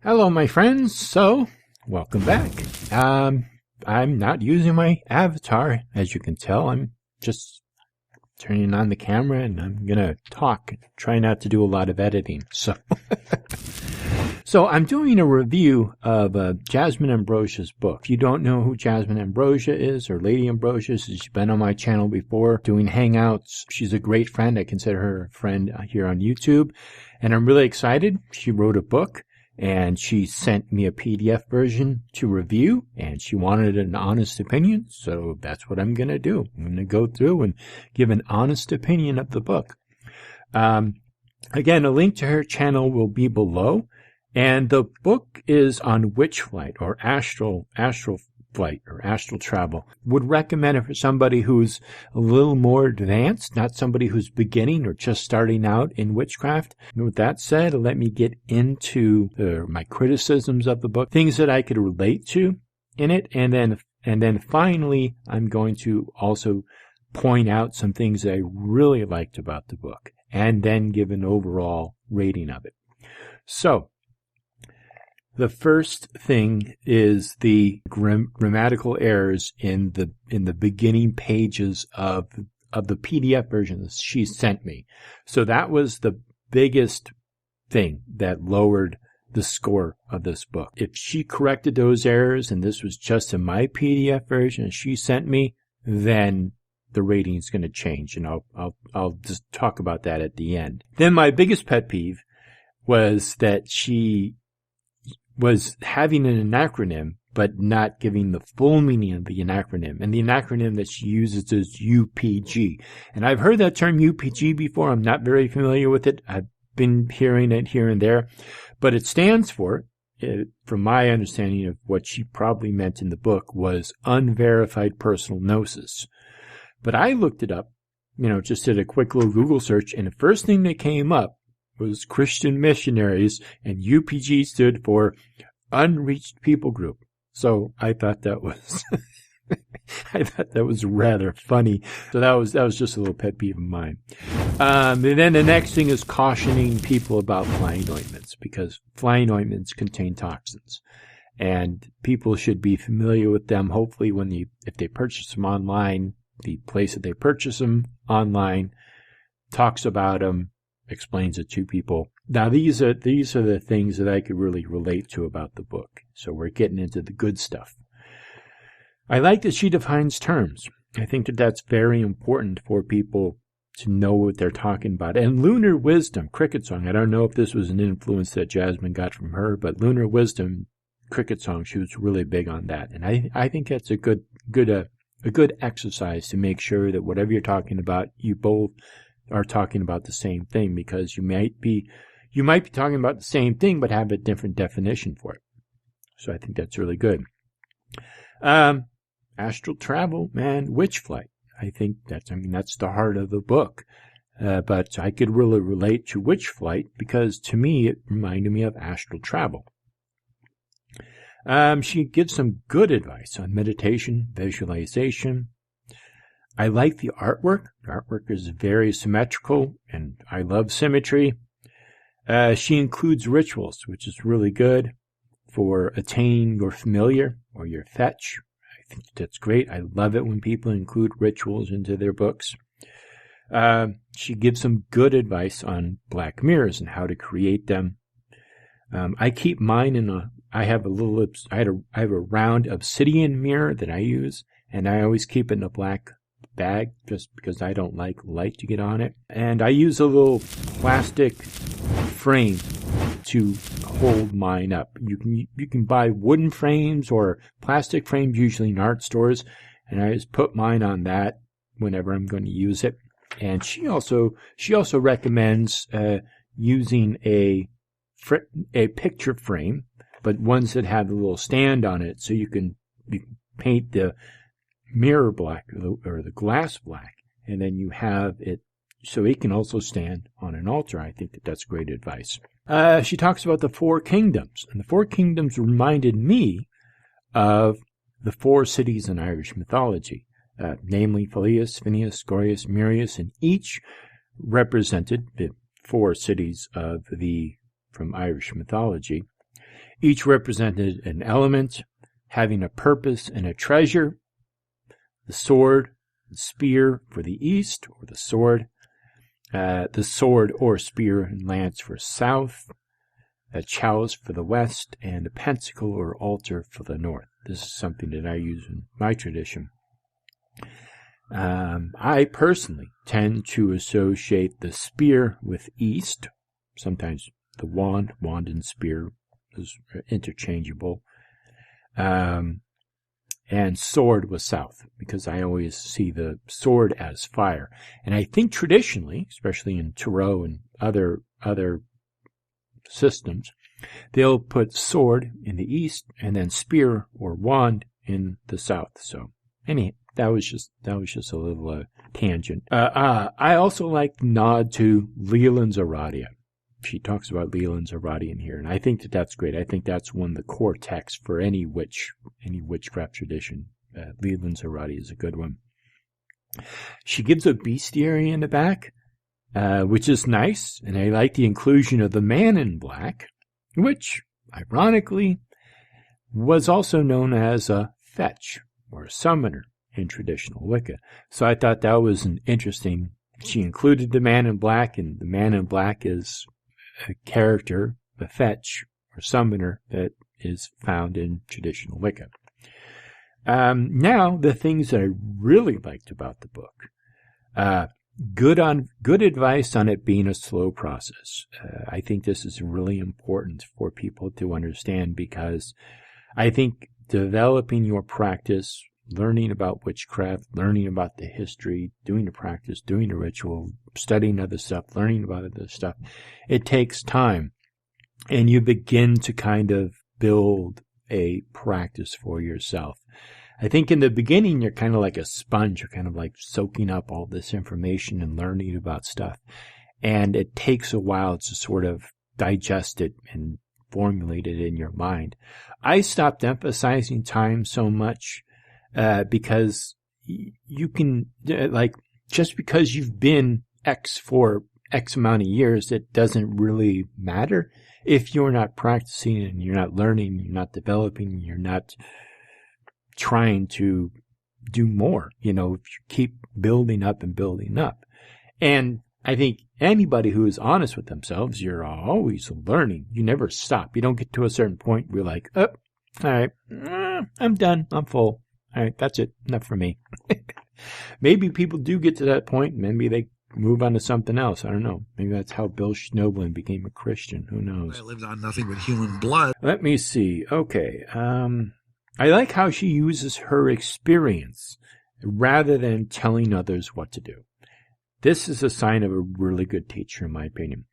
Hello, my friends. So, welcome back. I'm not using my avatar, as you can tell. I'm just turning on the camera and I'm gonna talk. Try not to do a lot of editing. So I'm doing a review of Jasymne Ambrosia's book. If you don't know who Jasymne Ambrosia is, or Lady Ambrosia, she's been on my channel before doing hangouts. She's a great friend. I consider her a friend here on YouTube. And I'm really excited. She wrote a book. And she sent me a PDF version to review, and she wanted an honest opinion, so that's what I'm going to do. I'm going to go through and give an honest opinion of the book. Again, a link to her channel will be below, and the book is on witch flight, or astral flight, or astral travel. Would recommend it for somebody who's a little more advanced, not somebody who's beginning or just starting out in witchcraft. And with that said, let me get into my criticisms of the book, things that I could relate to in it, and then finally, I'm going to also point out some things that I really liked about the book, and then give an overall rating of it. So, the first thing is the grammatical errors in the beginning pages of the PDF version that she sent me. So that was the biggest thing that lowered the score of this book. If she corrected those errors and this was just in my PDF version she sent me, then the rating is going to change, and I'll just talk about that at the end. Then my biggest pet peeve was that she was having an acronym, but not giving the full meaning of the acronym. And the acronym that she uses is UPG. And I've heard that term UPG before. I'm not very familiar with it. I've been hearing it here and there. But it stands for, from my understanding of what she probably meant in the book, was unverified personal gnosis. But I looked it up, just did a quick little Google search, and the first thing that came up was Christian missionaries, and UPG stood for Unreached People Group. So I thought that was rather funny. So that was just a little pet peeve of mine. And then the next thing is cautioning people about flying ointments, because flying ointments contain toxins, and people should be familiar with them. Hopefully, if they purchase them online, the place that they purchase them online talks about them, explains it to people. Now, these are the things that I could really relate to about the book. So we're getting into the good stuff. I like that she defines terms. I think that that's very important for people to know what they're talking about. And lunar wisdom, cricket song. I don't know if this was an influence that Jasymne got from her, but lunar wisdom, cricket song, she was really big on that. And I think that's a good exercise to make sure that whatever you're talking about, you both are talking about the same thing, because you might be talking about the same thing but have a different definition for it. So I think that's really good. Astral travel, man, witch flight. I think that's the heart of the book. But I could really relate to witch flight because to me it reminded me of astral travel. She gives some good advice on meditation, visualization. I like the artwork. The artwork is very symmetrical, and I love symmetry. She includes rituals, which is really good for attaining your familiar or your fetch. I think that's great. I love it when people include rituals into their books. She gives some good advice on black mirrors and how to create them. I keep mine I have a round obsidian mirror that I use, and I always keep it in a black bag just because I don't like light to get on it. And I use a little plastic frame to hold mine up. You can buy wooden frames or plastic frames, usually in art stores, and I just put mine on that whenever I'm going to use it. And she also recommends using a picture frame, but ones that have a little stand on it, so you can paint the mirror black or the glass black, and then you have it so it can also stand on an altar. I think that's great advice. She talks about the four kingdoms, and the four kingdoms reminded me of the four cities in Irish mythology, namely Phileas, Phineas, Gorlias, Mirius, and each represented the four cities from Irish mythology. Each represented an element having a purpose and a treasure. The sword, the spear for the east, or the sword or spear and lance for south, a chalice for the west, and a pentacle or altar for the north. This is something that I use in my tradition. I personally tend to associate the spear with east. Sometimes the wand and spear is interchangeable. And sword was south, because I always see the sword as fire. And I think traditionally, especially in Tarot and other systems, they'll put sword in the east and then spear or wand in the south. So anyway, that was just a little tangent. I also like the nod to Leland's Aradia. She talks about Leland's Aradia in here, and I think that's great. I think that's one of the core texts for any witchcraft tradition. Leland's Aradia is a good one. She gives a bestiary in the back, which is nice, and I like the inclusion of the man in black, which, ironically, was also known as a fetch or a summoner in traditional Wicca. So I thought that was an interesting. She included the man in black, and the man in black is a character, a fetch or summoner that is found in traditional Wicca. Now, the things that I really liked about the book. Good advice on it being a slow process. I think this is really important for people to understand, because I think developing your practice, learning about witchcraft, learning about the history, doing the practice, doing the ritual, studying other stuff, learning about other stuff, it takes time. And you begin to kind of build a practice for yourself. I think in the beginning, you're kind of like a sponge. You're kind of like soaking up all this information and learning about stuff. And it takes a while to sort of digest it and formulate it in your mind. I stopped emphasizing time so much because you can, just because you've been X for X amount of years, it doesn't really matter if you're not practicing and you're not learning, you're not developing, you're not trying to do more. If you keep building up and building up. And I think anybody who is honest with themselves, you're always learning. You never stop. You don't get to a certain point where you're like, oh, all right, I'm done. I'm full. All right, that's it. Enough for me. Maybe people do get to that point. Maybe they move on to something else. I don't know. Maybe that's how Bill Schnoebelen became a Christian. Who knows? I lived on nothing but human blood. Let me see. Okay. I like how she uses her experience rather than telling others what to do. This is a sign of a really good teacher, in my opinion.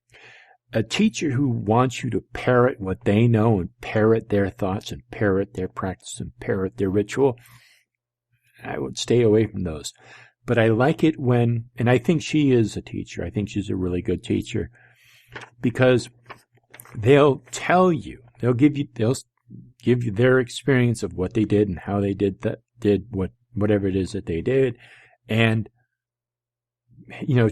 A teacher who wants you to parrot what they know and parrot their thoughts and parrot their practice and parrot their ritual, I would stay away from those. But I like it when, and I think she is a teacher. I think she's a really good teacher, because they'll tell you, they'll give you their experience of what they did and how they did whatever it is that they did, and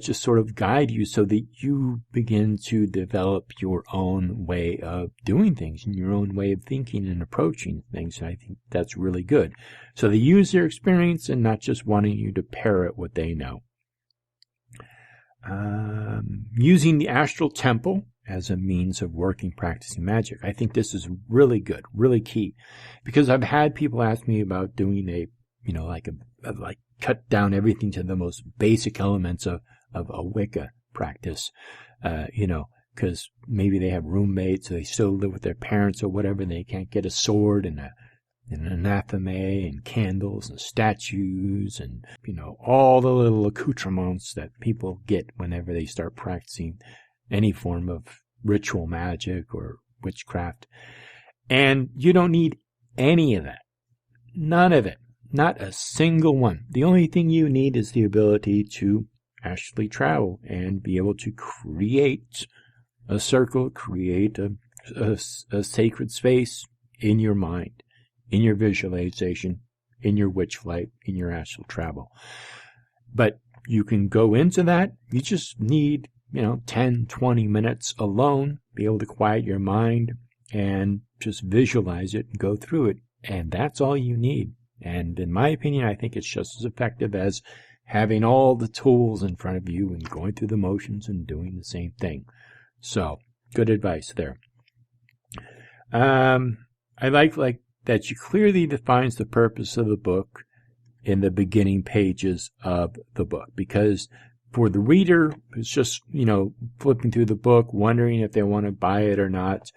just sort of guide you so that you begin to develop your own way of doing things and your own way of thinking and approaching things. And I think that's really good. So they use their experience and not just wanting you to parrot what they know. Using the astral temple as a means of practicing magic. I think this is really good, really key, because I've had people ask me about doing cut down everything to the most basic elements of a Wicca practice, because maybe they have roommates, or they still live with their parents or whatever, and they can't get a sword and an anathema and candles and statues and, all the little accoutrements that people get whenever they start practicing any form of ritual magic or witchcraft. And you don't need any of that. None of it. Not a single one. The only thing you need is the ability to astrally travel and be able to create a circle, create a sacred space in your mind, in your visualization, in your witch flight, in your astral travel. But you can go into that. You just need 10, 20 minutes alone, be able to quiet your mind and just visualize it and go through it. And that's all you need. And in my opinion, I think it's just as effective as having all the tools in front of you and going through the motions and doing the same thing. So, good advice there. I like that she clearly defines the purpose of the book in the beginning pages of the book, because for the reader who's just, flipping through the book, wondering if they want to buy it or not,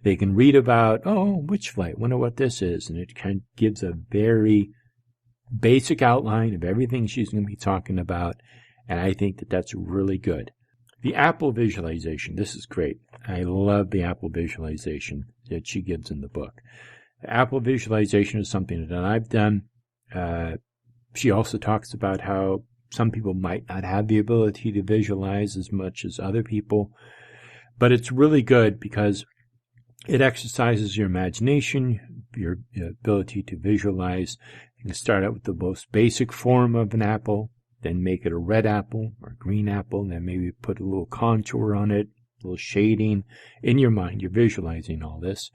they can read about, witch flight, wonder what this is, and it kind of gives a very basic outline of everything she's going to be talking about, and I think that that's really good. The apple visualization, this is great. I love the apple visualization that she gives in the book. The apple visualization is something that I've done. She also talks about how some people might not have the ability to visualize as much as other people, but it's really good because it exercises your imagination, your ability to visualize. You can start out with the most basic form of an apple, then make it a red apple or a green apple, and then maybe put a little contour on it, a little shading. In your mind, you're visualizing all this.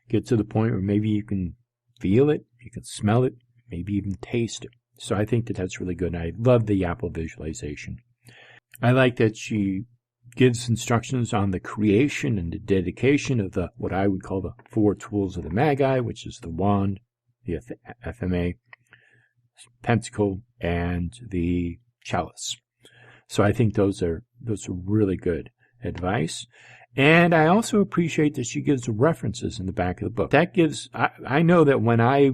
Get to the point where maybe you can feel it, you can smell it, maybe even taste it. So I think that that's really good. I love the apple visualization. I like that she gives instructions on the creation and the dedication of what I would call the 4 tools of the Magi, which is the wand, the FMA, pentacle, and the chalice. So I think those are really good advice. And I also appreciate that she gives references in the back of the book. That gives, I know that when I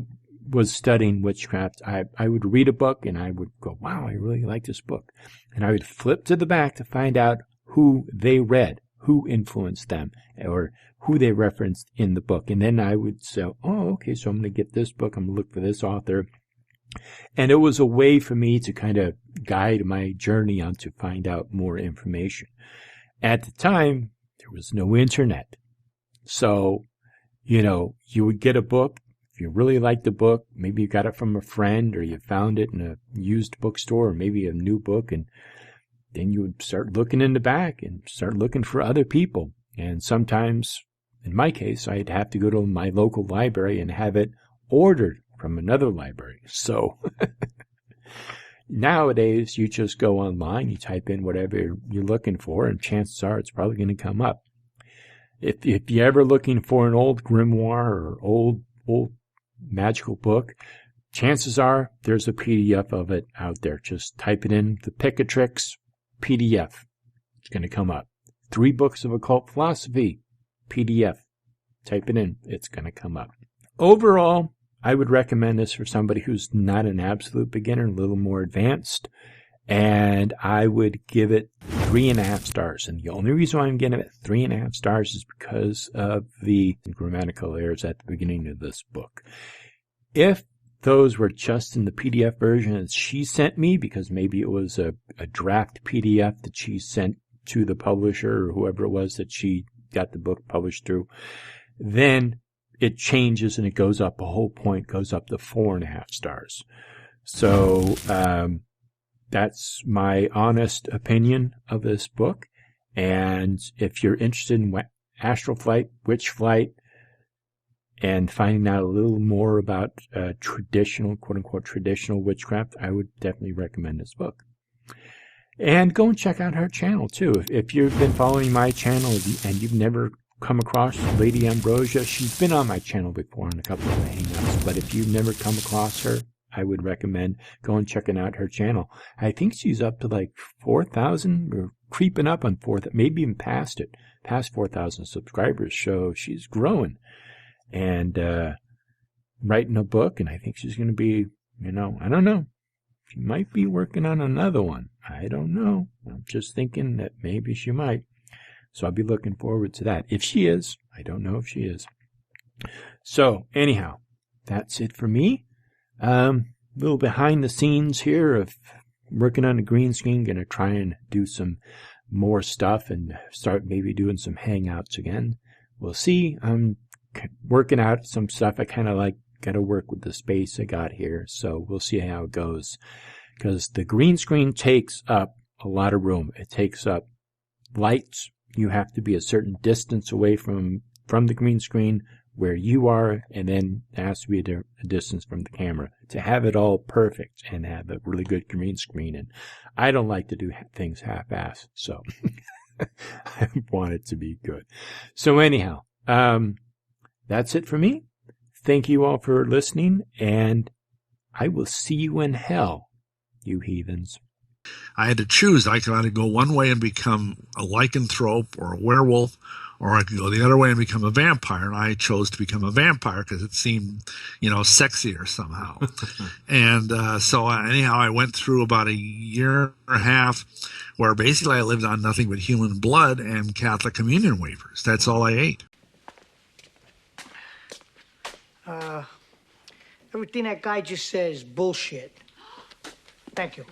was studying witchcraft, I would read a book and I would go, wow, I really like this book. And I would flip to the back to find out who they read, who influenced them, or who they referenced in the book. And then I would say, okay, so I'm going to get this book, I'm going to look for this author. And it was a way for me to kind of guide my journey on to find out more information. At the time, there was no internet. So, you would get a book. If you really liked the book, maybe you got it from a friend or you found it in a used bookstore or maybe a new book, and then you would start looking in the back and start looking for other people. And sometimes, in my case, I'd have to go to my local library and have it ordered from another library. So nowadays, you just go online, you type in whatever you're looking for, and chances are it's probably going to come up. If you're ever looking for an old grimoire or old magical book, chances are there's a PDF of it out there. Just type it in, the Picatrix PDF. It's going to come up. 3 books of occult philosophy, PDF. Type it in. It's going to come up. Overall, I would recommend this for somebody who's not an absolute beginner, a little more advanced. And I would give it 3.5 stars. And the only reason why I'm giving it 3.5 stars is because of the grammatical errors at the beginning of this book. If those were just in the PDF version that she sent me, because maybe it was a draft PDF that she sent to the publisher or whoever it was that she got the book published through, then it changes and it goes up a whole point, goes up to 4.5 stars. So, that's my honest opinion of this book. And if you're interested in astral flight, witch flight, and finding out a little more about traditional, quote-unquote, traditional witchcraft, I would definitely recommend this book. And go and check out her channel, too. If you've been following my channel and you've never come across Lady Ambrosia, she's been on my channel before on a couple of hangouts, but if you've never come across her, I would recommend going checking out her channel. I think she's up to like 4,000 or creeping up on 4,000, maybe even past 4,000 subscribers. So she's growing and writing a book, and I think she's going to be, I don't know. She might be working on another one. I don't know. I'm just thinking that maybe she might. So I'll be looking forward to that. If she is, I don't know if she is. So anyhow, that's it for me. Little behind the scenes here of working on the green screen. Going to try and do some more stuff and start maybe doing some hangouts again. We'll see. I'm working out some stuff. I kind of got to work with the space I got here. So we'll see how it goes. Because the green screen takes up a lot of room. It takes up lights. You have to be a certain distance away from from the green screen where you are, and then there has to be a distance from the camera to have it all perfect and have a really good green screen. And I don't like to do things half-assed, so I want it to be good. So anyhow, that's it for me. Thank you all for listening, and I will see you in hell, you heathens. I had to choose. I could either go one way and become a lycanthrope or a werewolf, or I could go the other way and become a vampire. And I chose to become a vampire because it seemed, sexier somehow. And so anyhow, I went through about a year and a half where basically I lived on nothing but human blood and Catholic communion wafers. That's all I ate. Everything that guy just says is bullshit. Thank you.